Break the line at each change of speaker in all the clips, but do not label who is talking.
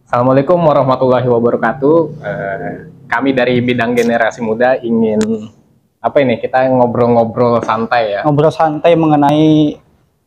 Assalamualaikum warahmatullahi wabarakatuh. Kami dari bidang generasi muda ingin kita ngobrol-ngobrol santai ya.
Ngobrol santai mengenai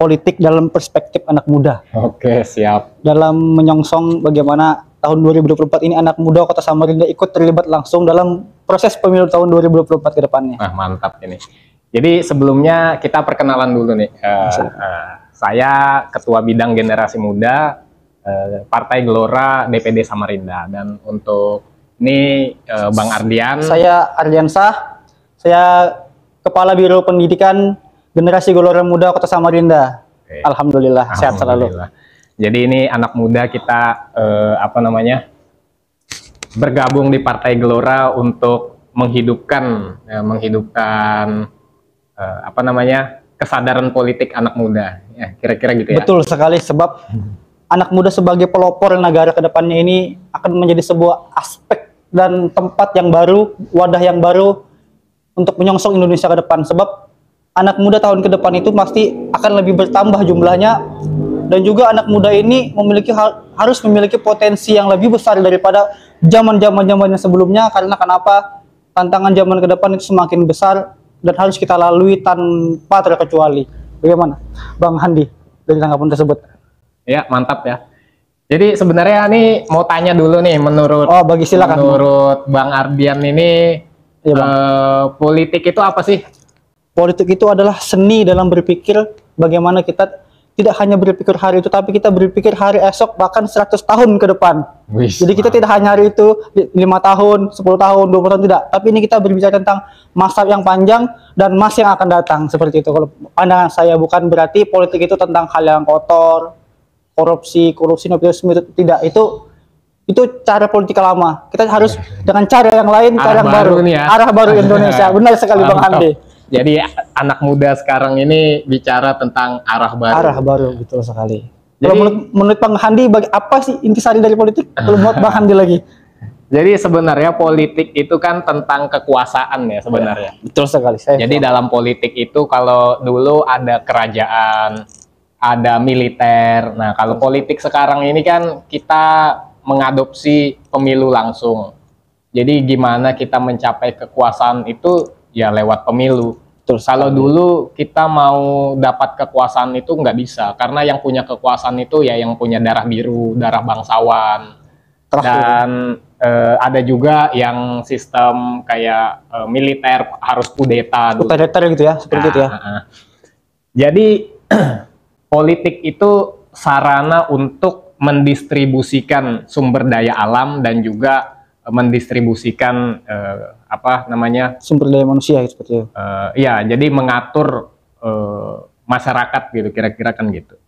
politik dalam perspektif anak muda.
Oke, siap.
Dalam menyongsong bagaimana tahun 2024 ini anak muda Kota Samarinda ikut terlibat langsung dalam proses pemilu tahun 2024 ke depannya.
Nah, mantap ini. Jadi sebelumnya kita perkenalan dulu nih. Saya Ketua Bidang Generasi Muda Partai Gelora DPD Samarinda, dan untuk ini Bang Ardian.
Saya Ardiansah, saya Kepala Biro Pendidikan Generasi Gelora Muda Kota Samarinda. Oke. Alhamdulillah, sehat selalu.
Jadi ini anak muda kita bergabung di Partai Gelora untuk menghidupkan kesadaran politik anak muda. Ya, kira-kira gitu ya.
Betul sekali, sebab anak muda sebagai pelopor negara ke depannya ini akan menjadi sebuah aspek dan tempat yang baru, wadah yang baru untuk menyongsong Indonesia ke depan. Sebab anak muda tahun ke depan itu pasti akan lebih bertambah jumlahnya, dan juga anak muda ini harus memiliki potensi yang lebih besar daripada zaman-zamannya sebelumnya. Karena kenapa? Tantangan zaman ke depan itu semakin besar dan harus kita lalui tanpa terkecuali. Bagaimana, Bang Handi, dari tanggapan tersebut?
Ya, mantap ya. Jadi sebenarnya nih mau tanya dulu nih, menurut Bang Ardian ini, ya, Bang. Politik itu apa sih?
Politik itu adalah seni dalam berpikir bagaimana kita tidak hanya berpikir hari itu, tapi kita berpikir hari esok, bahkan 100 tahun ke depan. Jadi kita tidak hanya hari itu, 5 tahun, 10 tahun, 20 tahun, tidak. Tapi ini kita berbicara tentang masa yang panjang dan masa yang akan datang, seperti itu. Kalau pandangan saya, bukan berarti politik itu tentang hal yang kotor, korupsi, nepotisme, itu tidak. Itu cara politik lama. Kita harus dengan cara yang lain, cara yang baru. Arah baru Indonesia. Benar sekali, Bang Handi.
Jadi anak muda sekarang ini bicara tentang arah baru.
Arah baru, betul sekali. Jadi menurut Bang Handi, apa sih intisari dari politik? Kalau menurut Bang Handi lagi.
Jadi sebenarnya politik itu kan tentang kekuasaan ya sebenarnya.
Ya, betul sekali.
Jadi dalam politik itu kalau dulu ada kerajaan, ada militer. Nah, kalau politik sekarang ini kan kita mengadopsi pemilu langsung. Jadi gimana kita mencapai kekuasaan itu ya lewat pemilu. Terus kalau dulu kita mau dapat kekuasaan itu nggak bisa, karena yang punya kekuasaan itu ya yang punya darah biru, darah bangsawan. Dan ada juga yang sistem kayak militer harus kudeta.
Kudeta gitu ya, seperti itu ya.
Jadi politik itu sarana untuk mendistribusikan sumber daya alam dan juga mendistribusikan
sumber daya manusia seperti itu.
Ya, jadi mengatur masyarakat gitu, kira-kira kan gitu.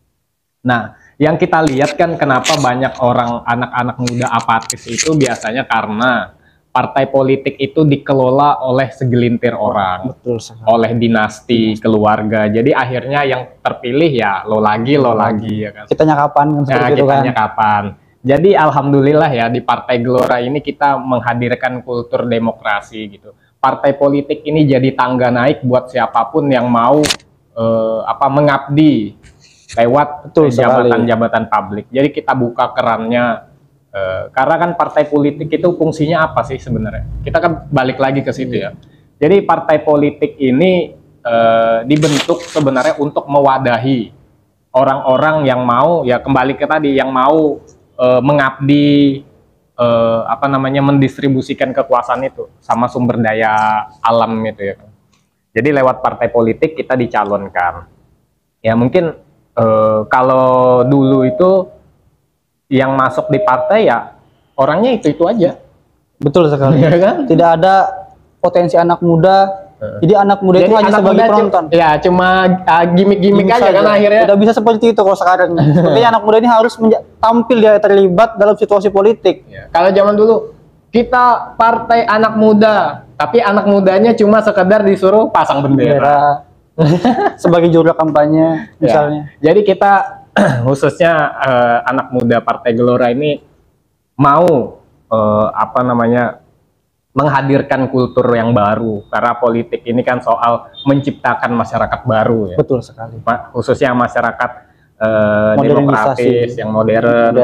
Nah, yang kita lihat kan kenapa banyak orang anak-anak muda apatis itu biasanya karena partai politik itu dikelola oleh segelintir orang.
Betul sekali.
Oleh dinasti, keluarga. Jadi akhirnya yang terpilih ya lo lagi ya kan.
Kitanya kapan kan, seperti itu kan.
Kitanya kapan. Jadi alhamdulillah ya di Partai Gelora ini kita menghadirkan kultur demokrasi gitu. Partai politik ini jadi tangga naik buat siapapun yang mau mengabdi lewat jabatan-jabatan publik. Jadi kita buka kerannya, karena kan partai politik itu fungsinya apa sih sebenarnya? Kita kan balik lagi ke situ ya. Jadi partai politik ini dibentuk sebenarnya untuk mewadahi orang-orang yang mau, ya kembali ke tadi, yang mau mengabdi, mendistribusikan kekuasaan itu sama sumber daya alam itu ya. Jadi lewat partai politik kita dicalonkan. Ya mungkin kalau dulu itu yang masuk di partai ya orangnya itu aja.
Betul sekali.
Ya kan?
Tidak ada potensi anak muda. Jadi anak muda itu hanya sebagai penonton.
Ya cuma gimmick aja kan akhirnya.
Tidak bisa seperti itu kalau sekarang. Sepertinya anak muda ini harus tampil, dia terlibat dalam situasi politik.
Ya. Kalau zaman dulu kita partai anak muda, tapi anak mudanya cuma sekedar disuruh pasang bendera.
Sebagai juru kampanye misalnya.
Ya. Jadi kita khususnya anak muda Partai Gelora ini mau menghadirkan kultur yang baru, karena politik ini kan soal menciptakan masyarakat baru ya.
Betul sekali.
Khususnya masyarakat
Modernisasi.
demokratis, yang modern,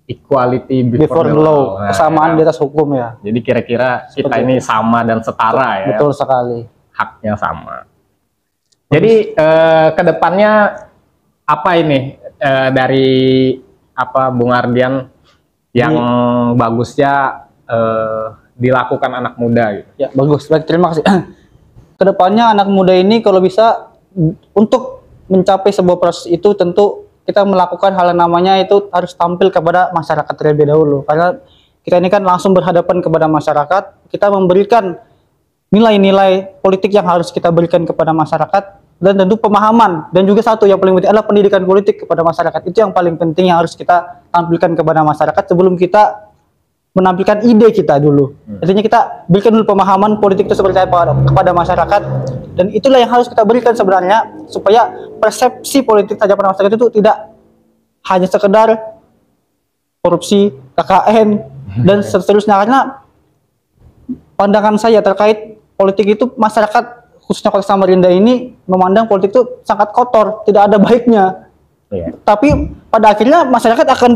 equality before the law. Nah,
kesamaan di atas hukum ya.
Jadi kira-kira kita
Seperti
ini sama dan setara ya.
Betul sekali.
Haknya sama. Jadi kedepannya apa ini dari Bung Ardian yang bagusnya dilakukan anak muda gitu?
Ya bagus, baik, terima kasih. Kedepannya anak muda ini kalau bisa untuk mencapai sebuah proses itu tentu kita melakukan hal yang namanya itu harus tampil kepada masyarakat terlebih dahulu, karena kita ini kan langsung berhadapan kepada masyarakat, kita memberikan nilai-nilai politik yang harus kita berikan kepada masyarakat, dan tentu pemahaman, dan juga satu yang paling penting adalah pendidikan politik kepada masyarakat. Itu yang paling penting yang harus kita tampilkan kepada masyarakat sebelum kita menampilkan ide kita dulu. Artinya kita berikan dulu pemahaman politik itu seperti apa kepada masyarakat, dan itulah yang harus kita berikan sebenarnya supaya persepsi politik saja pada masyarakat itu tidak hanya sekedar korupsi, KKN dan seterusnya. Karena pandangan saya terkait politik itu, masyarakat khususnya Kota Samarinda ini memandang politik itu sangat kotor, tidak ada baiknya. Tapi pada akhirnya masyarakat akan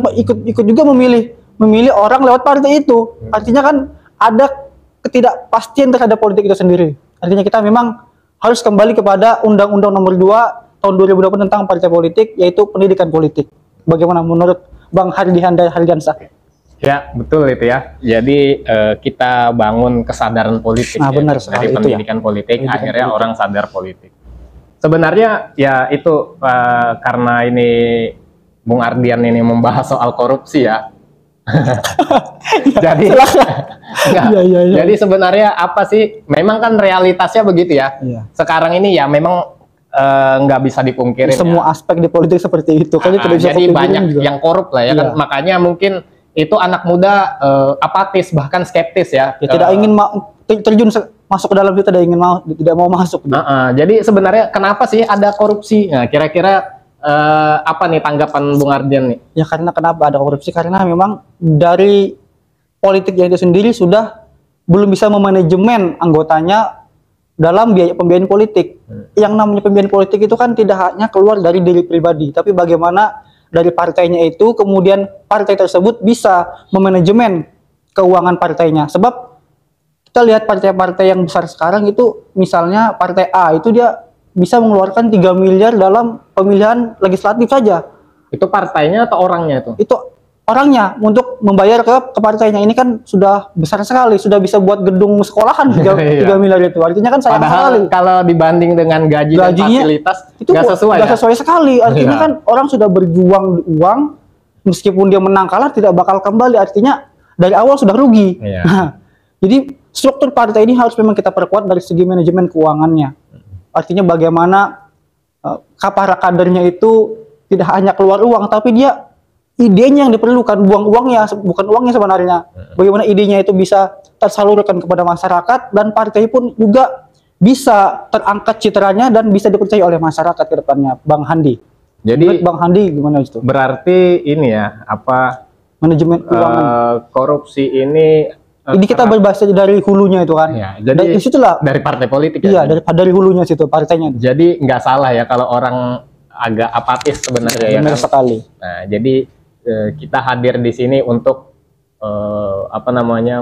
ikut juga memilih orang lewat partai itu. Artinya kan ada ketidakpastian terhadap politik itu sendiri. Artinya kita memang harus kembali kepada Undang-Undang Nomor 2 Tahun 2020 tentang partai politik, yaitu pendidikan politik. Bagaimana menurut Bang Hardiansyah?
Ya, betul itu ya. Jadi kita bangun kesadaran politik
benar
dari
itu
pendidikan
ya.
politik,
Pendidikan
akhirnya
politik.
orang sadar politik. Sebenarnya ya itu karena ini Bung Ardian ini membahas soal korupsi ya. Jadi jadi sebenarnya apa sih? Memang kan realitasnya begitu ya. Sekarang ini ya memang nggak bisa dipungkiri.
Semua aspek di politik seperti itu.
Jadi banyak yang korup lah ya kan. Makanya mungkin itu anak muda apatis bahkan skeptis ya.
Tidak ingin terjun masuk ke dalam itu, tidak mau masuk.
Jadi sebenarnya kenapa sih ada korupsi? Nah, kira-kira apa nih tanggapan Bung Ardian nih?
Ya karena kenapa ada korupsi? Karena memang dari politiknya itu sendiri sudah belum bisa memanajemen anggotanya dalam biaya pembiayaan politik. Yang namanya pembiayaan politik itu kan tidak hanya keluar dari diri pribadi, tapi bagaimana dari partainya itu, kemudian partai tersebut bisa memanajemen keuangan partainya. Sebab kita lihat partai-partai yang besar sekarang itu, misalnya partai A itu dia bisa mengeluarkan 3 miliar dalam pemilihan legislatif saja.
Itu partainya atau orangnya itu?
Itu orangnya untuk membayar ke partainya. Ini kan sudah besar sekali, sudah bisa buat gedung sekolahan 3 miliar itu. Artinya kan sayang sekali.
Kalau dibanding dengan gajinya, dan fasilitas itu nggak sesuai.
Nggak sesuai sekali. Artinya kan orang sudah berjuang uang, meskipun dia menang kalah tidak bakal kembali. Artinya dari awal sudah rugi. Nah, jadi struktur partai ini harus memang kita perkuat dari segi manajemen keuangannya. Artinya bagaimana para kadernya itu tidak hanya keluar uang, tapi dia idenya yang diperlukan, buang uangnya, bukan uangnya sebenarnya. Bagaimana idenya itu bisa tersalurkan kepada masyarakat, dan partai pun juga bisa terangkat citranya dan bisa dipercaya oleh masyarakat ke depannya. Bang Handi.
Jadi
Bang Handi gimana itu?
Berarti ini ya,
manajemen keuangan.
Korupsi ini
Ini kita berbahas dari hulunya itu kan.
Ya, jadi
disitulah
dari partai politik
ya.
Iya,
dari hulunya situ partainya.
Jadi nggak salah ya kalau orang agak apatis sebenarnya ya.
Benar sekali.
Nah, jadi kita hadir di sini untuk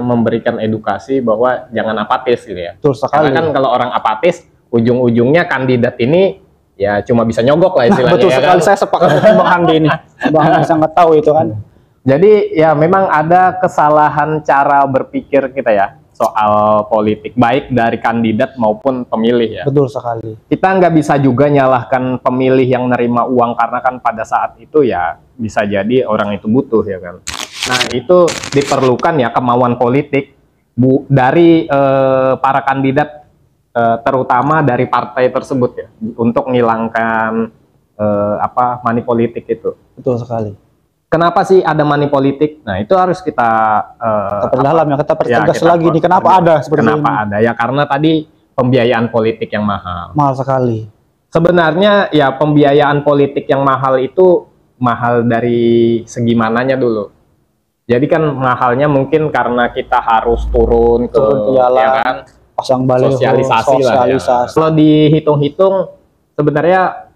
memberikan edukasi bahwa jangan apatis gitu ya.
Betul sekali.
Karena kan kalau orang apatis, ujung-ujungnya kandidat ini ya cuma bisa nyogok lah istilahnya.
Betul sekali, kan? Saya sepakat dengan Bang Handi ini. Bang Handi sangat tahu itu kan.
Jadi ya memang ada kesalahan cara berpikir kita ya soal politik, baik dari kandidat maupun pemilih ya.
Betul sekali.
Kita nggak bisa juga nyalahkan pemilih yang nerima uang, karena kan pada saat itu ya bisa jadi orang itu butuh ya kan. Nah itu diperlukan ya kemauan politik dari para kandidat, terutama dari partai tersebut ya, untuk menghilangkan money politik itu.
Betul sekali.
Kenapa sih ada money politik? Nah itu harus kita
perdalam ya, kita pertegas lagi nih. Kenapa ada seperti
kenapa
ini?
ada ya? Karena tadi pembiayaan politik yang mahal.
Mahal sekali.
Sebenarnya ya pembiayaan politik yang mahal itu mahal dari segi mananya dulu. Jadi kan mahalnya mungkin karena kita harus turun ke
jalan,
ya kan,
pasang baliho,
sosialisasi lah ya. Kalau dihitung-hitung sebenarnya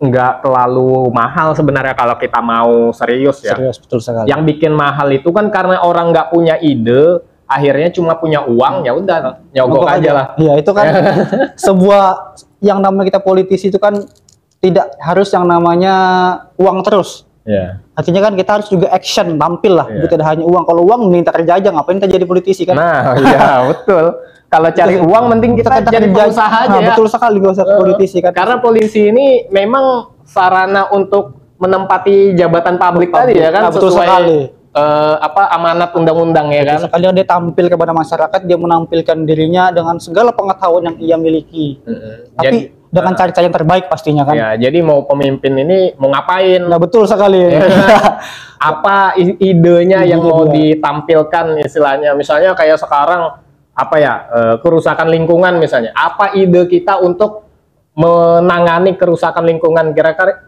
nggak terlalu mahal sebenarnya kalau kita mau serius ya.
Serius, betul sekali.
Yang bikin mahal itu kan karena orang nggak punya ide, akhirnya cuma punya uang, ya udah nyogok aja lah.
Iya, itu kan sebuah yang namanya kita politisi itu kan tidak harus yang namanya uang terus.
Iya.
Artinya kan kita harus juga action, tampil lah.
Iya.
Tidak hanya uang. Kalau uang minta kerja aja, ngapain kita jadi politisi kan?
Nah, iya betul. Kalau cari uang mending kita jadi pengusaha aja
nah,
ya.
betul sekali, gak usah politisi kan.
Karena polisi ini memang sarana untuk menempati jabatan publik tadi ya kan,
Nah, betul
sesuai
sekali.
Amanat undang-undang ya kan.
Sekali dia tampil kepada masyarakat, dia menampilkan dirinya dengan segala pengetahuan yang ia miliki. Tapi dengan cara-cara yang terbaik pastinya kan.
Ya, jadi mau pemimpin ini mau ngapain?
Nah, betul sekali.
Apa idenya yang mau ditampilkan istilahnya? Misalnya kayak sekarang apa ya, kerusakan lingkungan misalnya. Apa ide kita untuk menangani kerusakan lingkungan?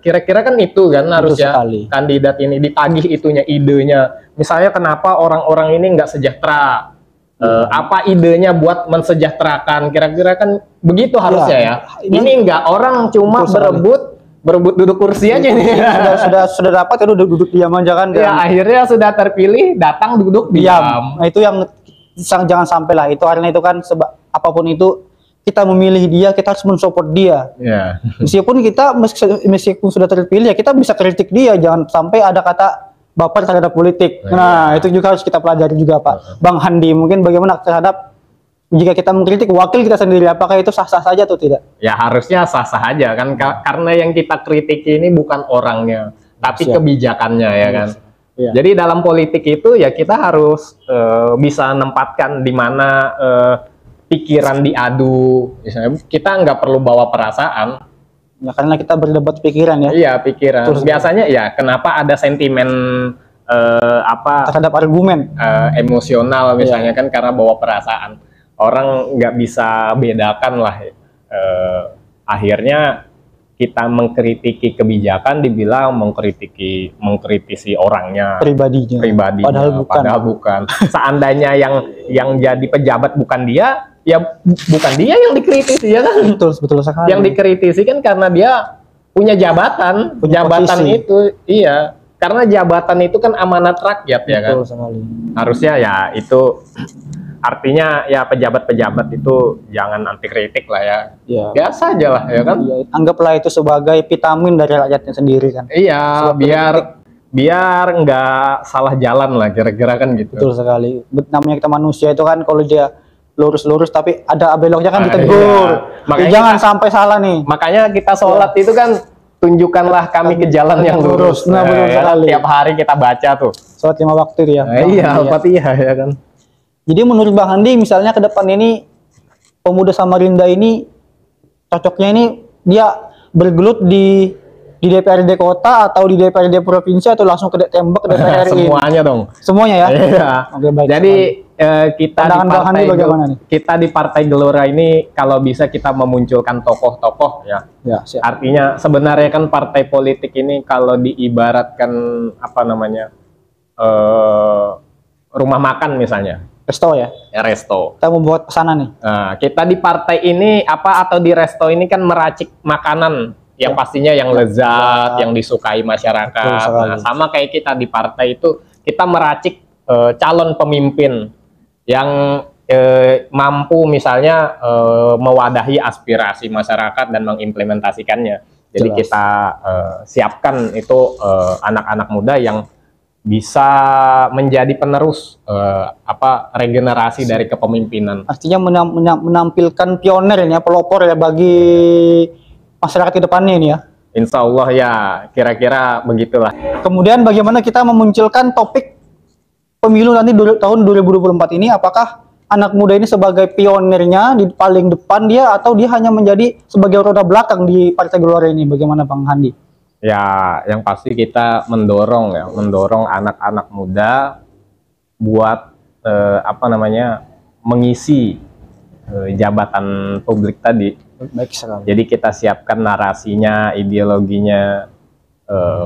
Kira-kira kan itu kan harusnya kandidat ini ditagih itunya, idenya. Misalnya kenapa orang-orang ini nggak sejahtera? Apa idenya buat mensejahterakan? Kira-kira kan begitu harusnya ya. Ini enggak, orang cuma berebut duduk kursi aja nih.
Sudah dapat ya duduk diam aja kan.
Ya akhirnya sudah terpilih, datang duduk diam.
Nah, itu yang jangan sampai lah. Itu karena itu kan apapun itu kita memilih dia, kita harus mensupport dia.
Yeah.
Meskipun sudah terpilih ya kita bisa kritik dia, jangan sampai ada kata baper terhadap politik. Nah, itu juga harus kita pelajari juga, Pak. Bang Handi, mungkin bagaimana terhadap jika kita mengkritik wakil kita sendiri, apakah itu sah-sah saja atau tidak?
Ya harusnya sah-sah aja kan, karena yang kita kritik ini bukan orangnya, tapi kebijakannya ya kan. Jadi dalam politik itu ya kita harus bisa nempatkan di mana pikiran diadu. Misalnya kita nggak perlu bawa perasaan.
Ya, karena kita berdebat pikiran ya.
Iya, pikiran. Terus biasanya ya kenapa ada sentimen
terhadap argumen
emosional misalnya kan karena bawa perasaan. Orang nggak bisa bedakan lah. Akhirnya kita mengkritiki kebijakan dibilang mengkritisi orangnya, pribadinya. Padahal bukan. Seandainya yang jadi pejabat bukan dia, ya bukan dia yang dikritisi ya kan.
Betul sekali.
Yang dikritisi kan karena dia punya jabatan, posisi. Itu iya. Karena jabatan itu kan amanat rakyat ya kan.
Betul sekali.
Harusnya ya itu artinya ya pejabat-pejabat itu jangan anti kritik lah ya. Biasa aja lah ya kan.
Anggaplah itu sebagai vitamin dari rakyatnya sendiri kan.
Iya, biar nggak salah jalan lah kira-kira kan gitu.
Betul sekali. Namanya kita manusia itu kan kalau dia lurus-lurus tapi ada beloknya kan ditegur. Makanya jangan sampai salah nih.
Makanya kita sholat itu kan tunjukkanlah kami ke jalan yang lurus.
Nah, betul sekali.
Tiap hari kita baca tuh.
Sholat 5 waktu itu ya.
Iya, Al-Fatihah ya kan.
Jadi menurut Bang Handi misalnya ke depan ini pemuda Samarinda ini cocoknya ini dia bergelut di DPRD kota atau di DPRD provinsi atau langsung ke tembak DPR RI?
Semuanya dong.
Semuanya ya?
Iya.
Oke, baik.
Jadi kita di Partai Gelora ini kalau bisa kita memunculkan tokoh-tokoh ya.
Siap.
Artinya sebenarnya kan partai politik ini kalau diibaratkan apa namanya rumah makan misalnya.
Resto ya?
Resto.
Kita membuat pesanan nih.
Nah, kita di partai ini atau di resto ini kan meracik makanan yang pastinya yang lezat, yang disukai masyarakat. Nah, sama kayak kita di partai itu kita meracik calon pemimpin yang mampu misalnya mewadahi aspirasi masyarakat dan mengimplementasikannya. Jadi kita siapkan itu anak-anak muda yang bisa menjadi penerus regenerasi dari kepemimpinan.
Artinya menampilkan pioner ya, pelopor ya bagi masyarakat ke depannya ini ya.
Insya Allah ya, kira-kira begitulah.
Kemudian bagaimana kita memunculkan topik pemilu nanti tahun 2024 ini, apakah anak muda ini sebagai pionernya di paling depan dia atau dia hanya menjadi sebagai roda belakang di Partai Gelora ini? Bagaimana Bang Handi?
Ya, yang pasti kita mendorong anak-anak muda buat mengisi jabatan publik tadi.
Baik sekali.
Jadi kita siapkan narasinya, ideologinya,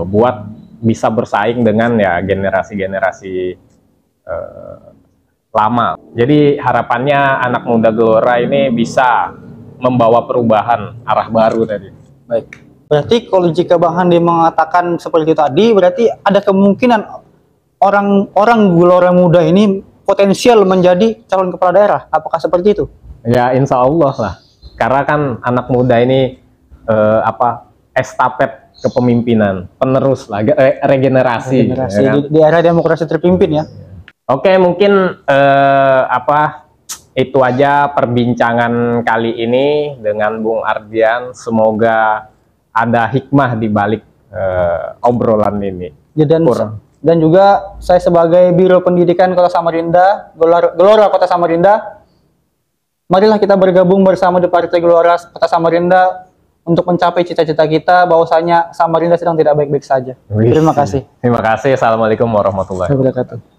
buat bisa bersaing dengan ya generasi-generasi lama. Jadi harapannya anak muda Gelora ini bisa membawa perubahan arah baru tadi.
Baik. Berarti kalau jika Bang Handi mengatakan seperti itu tadi, berarti ada kemungkinan orang-orang Gelora Muda ini potensial menjadi calon kepala daerah. Apakah seperti itu?
Ya insya Allah lah. Karena kan anak muda ini estafet kepemimpinan, penerus lah, regenerasi.
Generasi
Ya kan?
di era demokrasi terpimpin ya.
Oke, mungkin itu aja perbincangan kali ini dengan Bung Ardian. Semoga ada hikmah di balik obrolan ini.
Ya,
Kurang.
dan juga saya sebagai Biro Pendidikan Kota Samarinda, Gelora Kota Samarinda, marilah kita bergabung bersama di Partai Gelora Kota Samarinda untuk mencapai cita-cita kita bahwasanya Samarinda sedang tidak baik-baik saja. Terima kasih.
Terima kasih. Assalamualaikum warahmatullahi wabarakatuh.